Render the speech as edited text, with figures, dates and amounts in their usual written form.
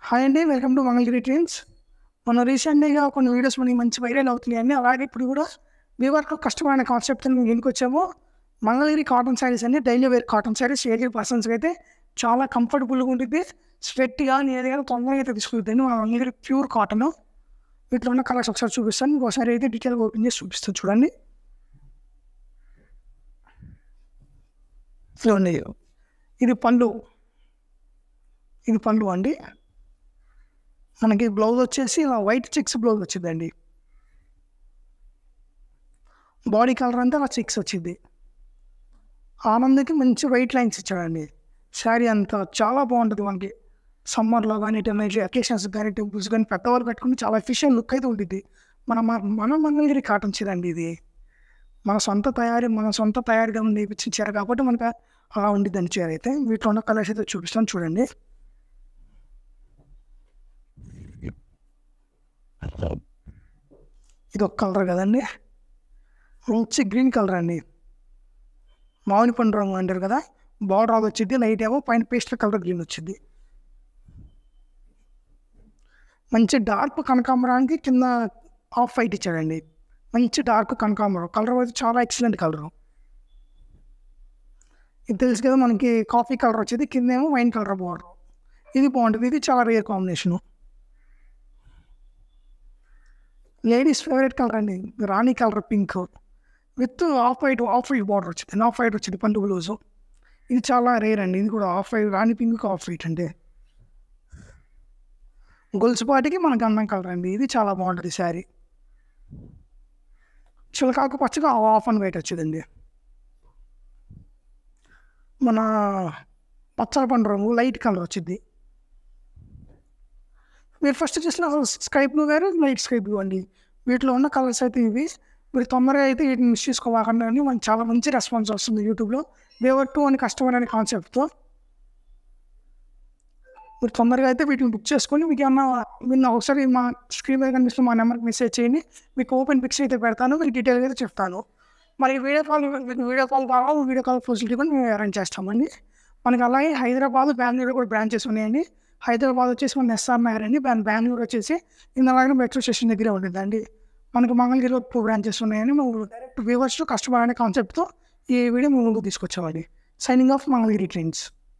Hi అండి, welcome to Mangalagiri trends. మనం రీసెంట్గా కొన్ని వీడియోస్ మనకి మంచి వైరల్ అవుతున్నాయండి. అలాగే ఇప్పుడు కూడా వీవర్లో కష్టమైన కాన్సెప్ట్ని మేము ఎందుకు వచ్చామో, మంగళగిరి కాటన్ శారీస్ అండి, daily wear cotton saris aged పర్సన్స్కి అయితే చాలా కంఫర్టబుల్గా ఉంటుంది. స్వెట్గా ఏది కానీ తొందరగా అయితే తీసుకుంటుంది. మన మంగళగిరి ప్యూర్ కాటన్. వీటిలో ఉన్న కలర్స్ ఒకసారి చూపిస్తాను. ఇంకోసారి అయితే డీటెయిల్గా ఓపెన్ చేసి చూపిస్తాను చూడండి. చూడండి, ఇది పళ్ళు అండి. మనకి బ్లౌజ్ వచ్చేసి ఇలా వైట్ చెక్స్ బ్లౌజ్ వచ్చిందండి. బాడీ కలర్ అంతా అలా చెక్స్ వచ్చింది. ఆనందకి మంచి వైట్ లైన్స్ ఇచ్చాడండి. శారీ అంతా చాలా బాగుంటుంది. మనకి సమ్మర్లో కానీ టెంపరేచర్ అకేషన్స్ కానీ టెంపుల్స్ కానీ పెద్దవాళ్ళు కట్టుకుని చాలా ఎఫిషియెంట్ లుక్ అయితే ఉంటుంది. మన మంగళగిరి కాటన్ చీర అండి ఇది. మన సొంత తయారీగా నేర్పించిన చీర కాబట్టి మనకు అలా ఉండిద్దండి చీర అయితే. వీటిలో ఉన్న కలర్స్ అయితే చూపిస్తాను చూడండి. ఇది ఒక కలర్ కదండి, మంచి గ్రీన్ కలర్ అండి. మామిడి పండు రంగు అంటారు కదా, బార్డర్ అది వచ్చింది. లైట్ ఏమో పైన పేస్టల్ కలర్ గ్రీన్ వచ్చింది. మంచి డార్క్ కనకాంబరానికి కింద ఆఫ్ వైట్ ఇచ్చాడండి. మంచి డార్క్ కనకాంబరం కలర్ అయితే చాలా ఎక్సలెంట్ కలరు. ఇది తెలుసు కదా, మనకి కాఫీ కలర్ వచ్చేది, కింద ఏమో వైన్ కలర్ బార్డర్. ఇది బాగుంటుంది. ఇది చాలా rare combination. Ladies favourite colour అండి, rani colour pink with off white border వచ్చింది. ఆఫ్ వైట్ వచ్చింది పండు బ్లౌజు. ఇది చాలా రేర్ అండి. ఇది కూడా off white, rani pink off white అంటే గొలుసుపాటికి మనకు అందం కలర్ అండి. ఇది చాలా బాగుంటుంది శారీ. చిలకాకు పచ్చగా ఆఫ్ అండ్ వైట్ వచ్చిందండి. మన పచ్చల పండు రంగు లైట్ కలర్ వచ్చింది. మీరు ఫస్ట్ చూసిన స్కై బ్లూ వేరు, లైట్ స్కై బ్లూ అండి. వీటిలో ఉన్న కలర్స్ అయితే ఇవి. మీరు తొందరగా అయితే వీటిని మిస్ చేసుకోవాలంటే అని మనకు చాలా మంచి రెస్పాన్స్ వస్తుంది యూట్యూబ్లో. వేవర్ 2 అని కస్టమర్ అనే కాన్సెప్ట్తో మీరు తొందరగా అయితే వీటిని బుక్ చేసుకొని, మీకు ఏమన్నా మీరు ఒకసారి మా స్క్రీన్ మీద కనిపిస్తున్న మా నెంబర్కి మెసేజ్ చేయండి. మీకు ఓపెన్ పిక్స్ అయితే పెడతాను, మీకు డీటెయిల్గా అయితే చెప్తాను. మరి వీడియో కాల్ ఫెసిలిటీ కూడా మేము అరేంజ్ చేస్తామండి. మనకి అలాగే హైదరాబాద్, బెంగళూరు కూడా బ్రాంచెస్ ఉన్నాయండి. హైదరాబాద్ వచ్చేసి మన ఎస్ఆర్ నగర్ అండి. బెంగళూరు వచ్చేసి ఇందులో మెట్రో స్టేషన్ దగ్గరే ఉంటుందండి. మనకు మంగళగిరిలో 2 బ్రాంచెస్ ఉన్నాయని మేము డైరెక్ట్ వ్యూవర్స్ టు కస్టమర్ అనే కాన్సెప్ట్తో ఈ వీడియో మేము ముందుకు తీసుకొచ్చామండి. Signing off Mangalagiri trends.